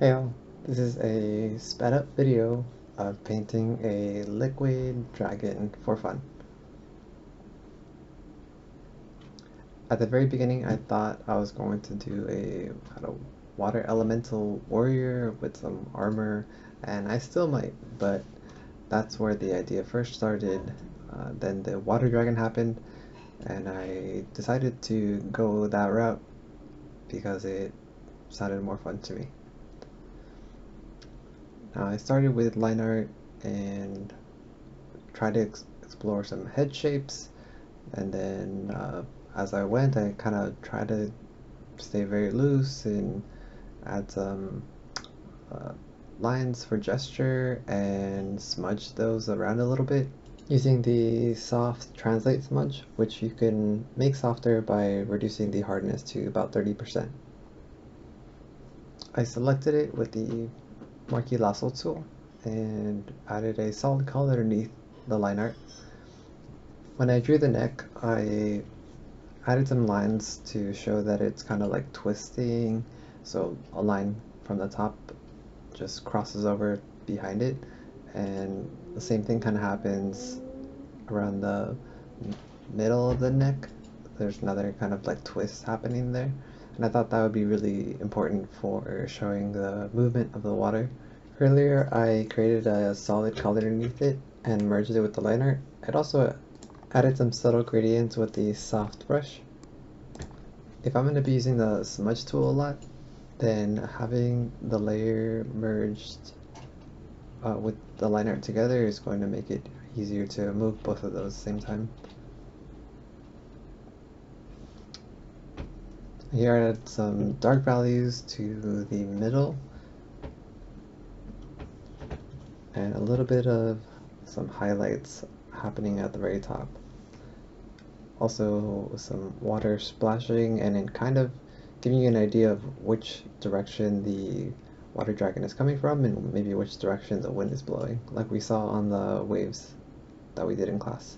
Hey all, this is a sped up video of painting a liquid dragon for fun. At the very beginning I thought I was going to do a water elemental warrior with some armor, and I still might, but that's where the idea first started. Then the water dragon happened and I decided to go that route because it sounded more fun to me. I started with line art and tried to explore some head shapes, and then as I went I kind of tried to stay very loose and add some uh, lines for gesture and smudge those around a little bit using the soft translate smudge, which you can make softer by reducing the hardness to about 30%. I selected it with the Marquee Lasso tool and added a solid color underneath the line art. When I drew the neck, I added some lines to show that it's kind of like twisting, so a line from the top just crosses over behind it, and the same thing kind of happens around the middle of the neck. There's another kind of like twist happening there, and I thought that would be really important for showing the movement of the water. Earlier I created a solid color underneath it and merged it with the line art. I'd also added some subtle gradients with the soft brush. If I'm going to be using the smudge tool a lot, then having the layer merged with the line art together is going to make it easier to move both of those at the same time. Here I added some dark values to the middle and a little bit of some highlights happening at the very top. Also some water splashing and then kind of giving you an idea of which direction the water dragon is coming from and maybe which direction the wind is blowing, like we saw on the waves that we did in class.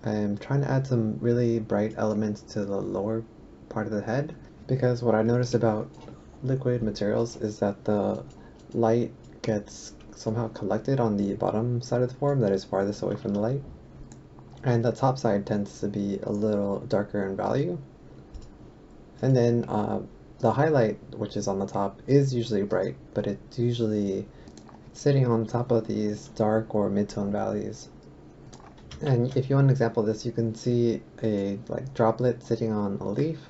I'm trying to add some really bright elements to the lower part of the head, because what I noticed about liquid materials is that the light gets somehow collected on the bottom side of the form that is farthest away from the light, and the top side tends to be a little darker in value. And then the highlight, which is on the top, is usually bright, but it's usually sitting on top of these dark or mid-tone values. And if you want an example of this, you can see a droplet sitting on a leaf.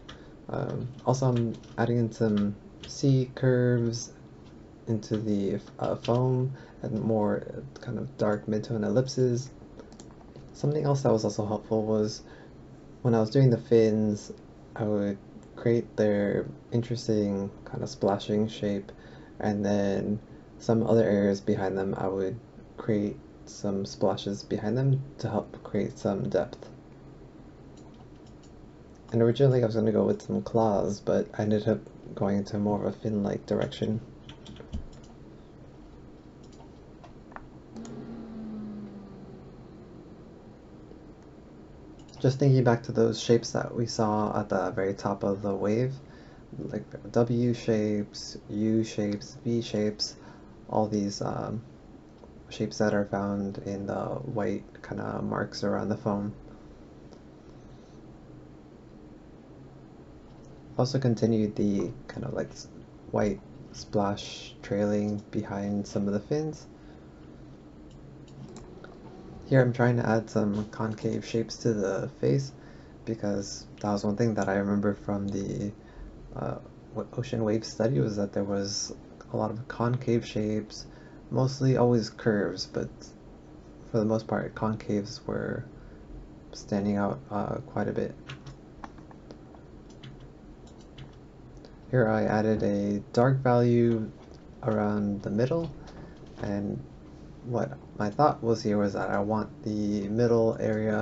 Also, I'm adding in some sea curves into the foam and more kind of dark mid-tone ellipses. Something else that was also helpful was when I was doing the fins, I would create their interesting kind of splashing shape, and then some other areas behind them I would create some splashes behind them to help create some depth. And originally I was going to go with some claws, but I ended up going into more of a fin-like direction. Just thinking back to those shapes that we saw at the very top of the wave, like W shapes, U shapes, V shapes, all these shapes that are found in the white kind of marks around the foam. Also continued the kind of like white splash trailing behind some of the fins. Here I'm trying to add some concave shapes to the face, because that was one thing that I remember from the ocean wave study, was that there was a lot of concave shapes, mostly always curves, but for the most part concaves were standing out quite a bit. Here I added a dark value around the middle, and what my thought was here was that I want the middle area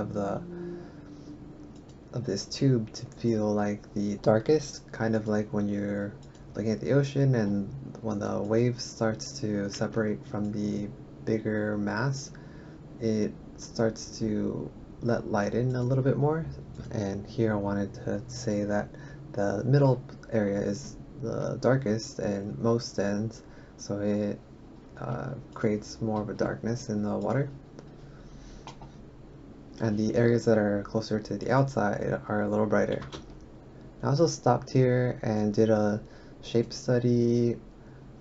of this tube to feel like the darkest, kind of like when you're looking at the ocean and when the wave starts to separate from the bigger mass, it starts to let light in a little bit more. And here I wanted to say that the middle area is the darkest and most dense, so it creates more of a darkness in the water. And the areas that are closer to the outside are a little brighter. I also stopped here and did a shape study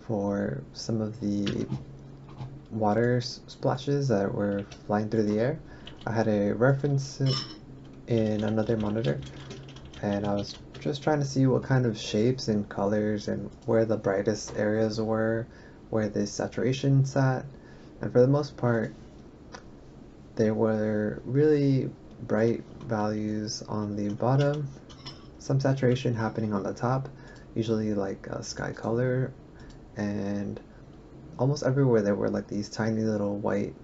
for some of the water splashes that were flying through the air. I had a reference in another monitor, and I was just trying to see what kind of shapes and colors and where the brightest areas were, where the saturation sat, and for the most part there were really bright values on the bottom, some saturation happening on the top, usually like a sky color, and almost everywhere there were like these tiny little white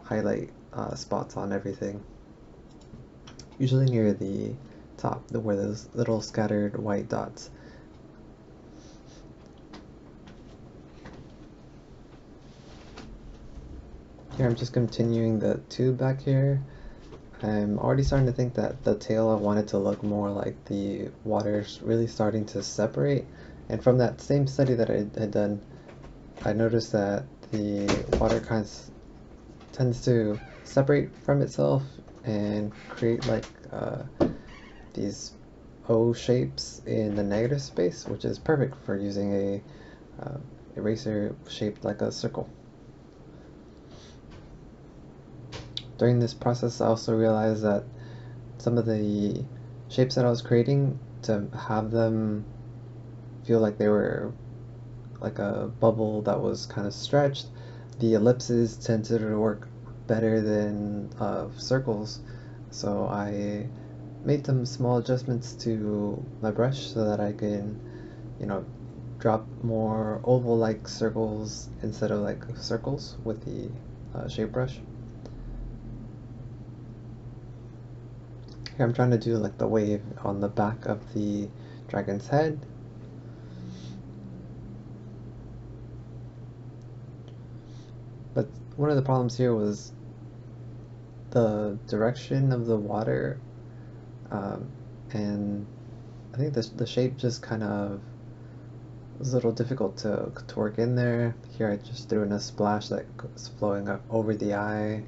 highlight spots on everything, usually near the top where those little scattered white dots. Here I'm just continuing the tube back here. I'm already starting to think that the tail I wanted to look more like the water's really starting to separate, and from that same study that I had done, I noticed that the water kind of tends to separate from itself and create like these O shapes in the negative space, which is perfect for using a eraser shaped like a circle. During this process, I also realized that some of the shapes that I was creating, to have them feel like they were like a bubble that was kind of stretched, the ellipses tended to work better than circles. So I made some small adjustments to my brush so that I can, drop more oval-like circles instead of like circles with the shape brush. Here I'm trying to do like the wave on the back of the dragon's head. But one of the problems here was the direction of the water, and I think the shape just kind of was a little difficult to work in there. Here I just threw in a splash that was flowing up over the eye.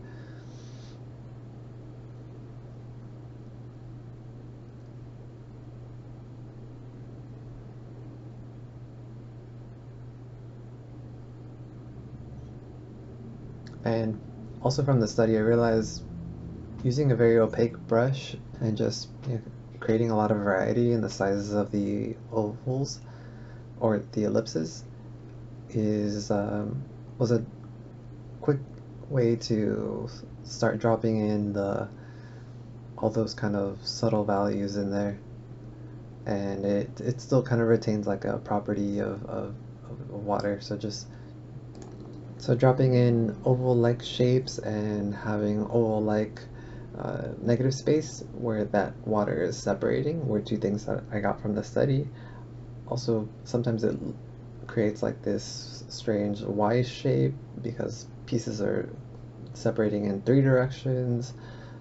And also from the study, I realized using a very opaque brush and just creating a lot of variety in the sizes of the ovals or the ellipses was a quick way to start dropping in all those kind of subtle values in there, and it still kind of retains like a property of water. So dropping in oval-like shapes and having oval-like negative space where that water is separating were two things that I got from the study. Also, sometimes it creates like this strange Y shape because pieces are separating in 3 directions.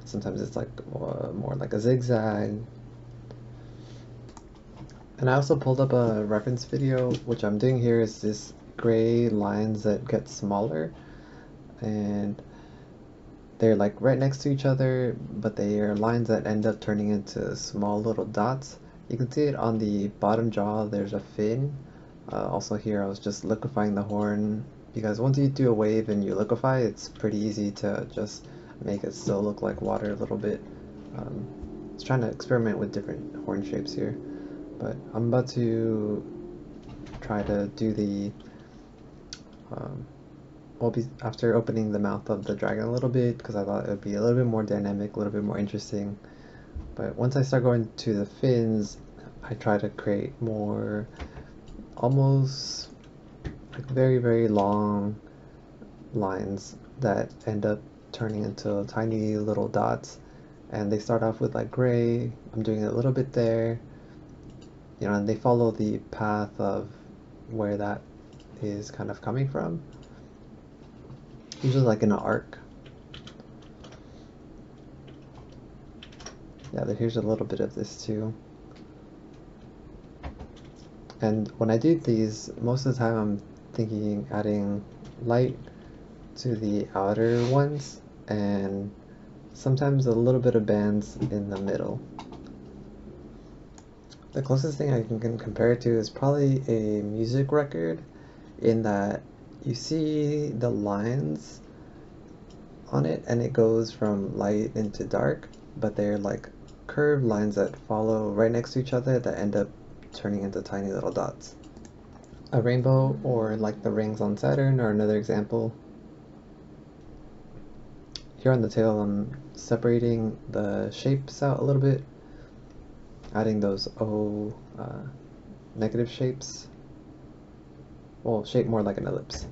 Sometimes it's like more like a zigzag. And I also pulled up a reference video. Which I'm doing here is this gray lines that get smaller, and they're like right next to each other, but they are lines that end up turning into small little dots. You can see it on the bottom jaw, there's a fin. Also here I was just liquefying the horn, because once you do a wave and you liquefy, it's pretty easy to just make it still look like water a little bit. I was trying to experiment with different horn shapes here, but I'm about to try to do the after opening the mouth of the dragon a little bit, because I thought it would be a little bit more dynamic, a little bit more interesting. But once I start going to the fins, I try to create more almost like very, very long lines that end up turning into tiny little dots. And they start off with like gray. I'm doing a little bit there, and they follow the path of where that is kind of coming from, usually like in an arc. Yeah, here's a little bit of this too. And when I do these, most of the time I'm thinking adding light to the outer ones and sometimes a little bit of bands in the middle. The closest thing I can compare it to is probably a music record, in that you see the lines on it and it goes from light into dark, but they're like curved lines that follow right next to each other that end up turning into tiny little dots. A rainbow, or like the rings on Saturn, are another example. Here on the tail, I'm separating the shapes out a little bit, adding those O negative shapes. Well, shaped more like an ellipse.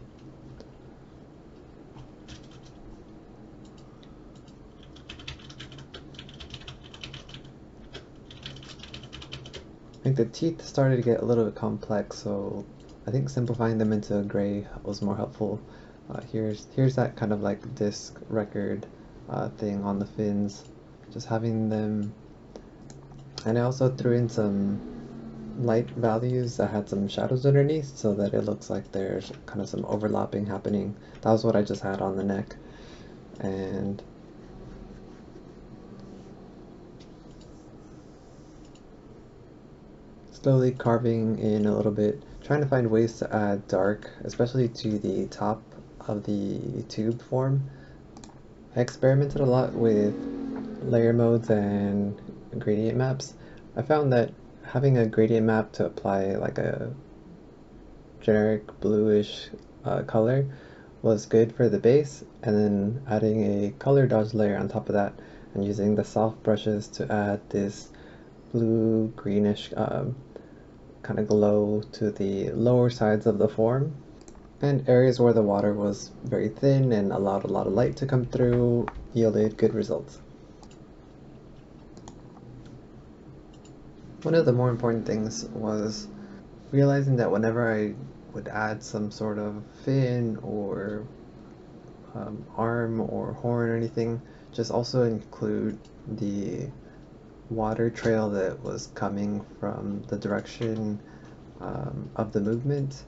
I think the teeth started to get a little bit complex, so I think simplifying them into gray was more helpful. Here's that kind of like disc record thing on the fins, just having them, and I also threw in some light values that had some shadows underneath so that it looks like there's kind of some overlapping happening. That was what I just had on the neck. And slowly carving in a little bit, trying to find ways to add dark, especially to the top of the tube form. I experimented a lot with layer modes and gradient maps. I found that having a gradient map to apply like a generic bluish color was good for the base, and then adding a color dodge layer on top of that and using the soft brushes to add this blue greenish kind of glow to the lower sides of the form, and areas where the water was very thin and allowed a lot of light to come through yielded good results. One of the more important things was realizing that whenever I would add some sort of fin or arm or horn or anything, just also include the water trail that was coming from the direction of the movement.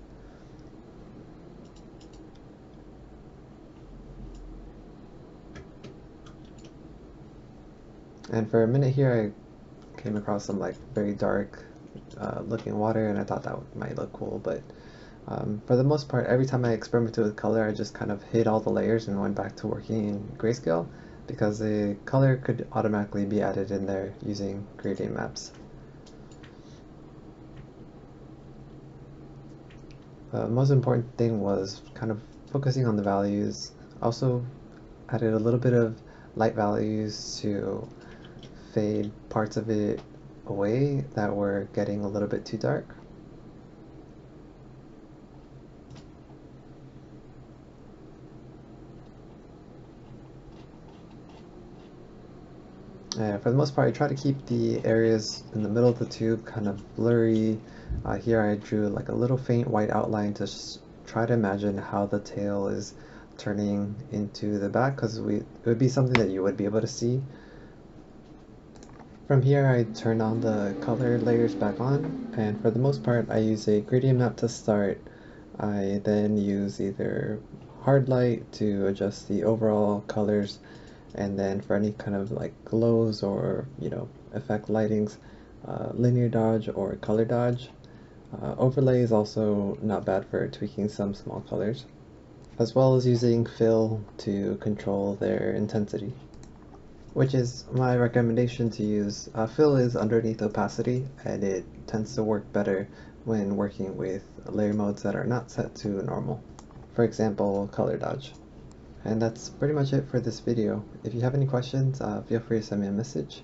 And for a minute here I came across some like very dark looking water, and I thought that might look cool, but for the most part, every time I experimented with color, I just kind of hid all the layers and went back to working in grayscale, because the color could automatically be added in there using gradient maps. The most important thing was kind of focusing on the values. Also added a little bit of light values to fade parts of it away that were getting a little bit too dark. For the most part, I try to keep the areas in the middle of the tube kind of blurry. Here I drew like a little faint white outline to try to imagine how the tail is turning into the back, because it would be something that you would be able to see. From here I turn on the color layers back on, and for the most part I use a gradient map to start. I then use either hard light to adjust the overall colors, and then for any kind of like glows or effect lightings, linear dodge or color dodge. Overlay is also not bad for tweaking some small colors, as well as using fill to control their intensity, which is my recommendation to use. Fill is underneath opacity, and it tends to work better when working with layer modes that are not set to normal. For example, color dodge. And that's pretty much it for this video. If you have any questions, feel free to send me a message.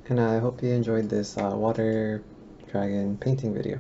And I hope you enjoyed this water dragon painting video.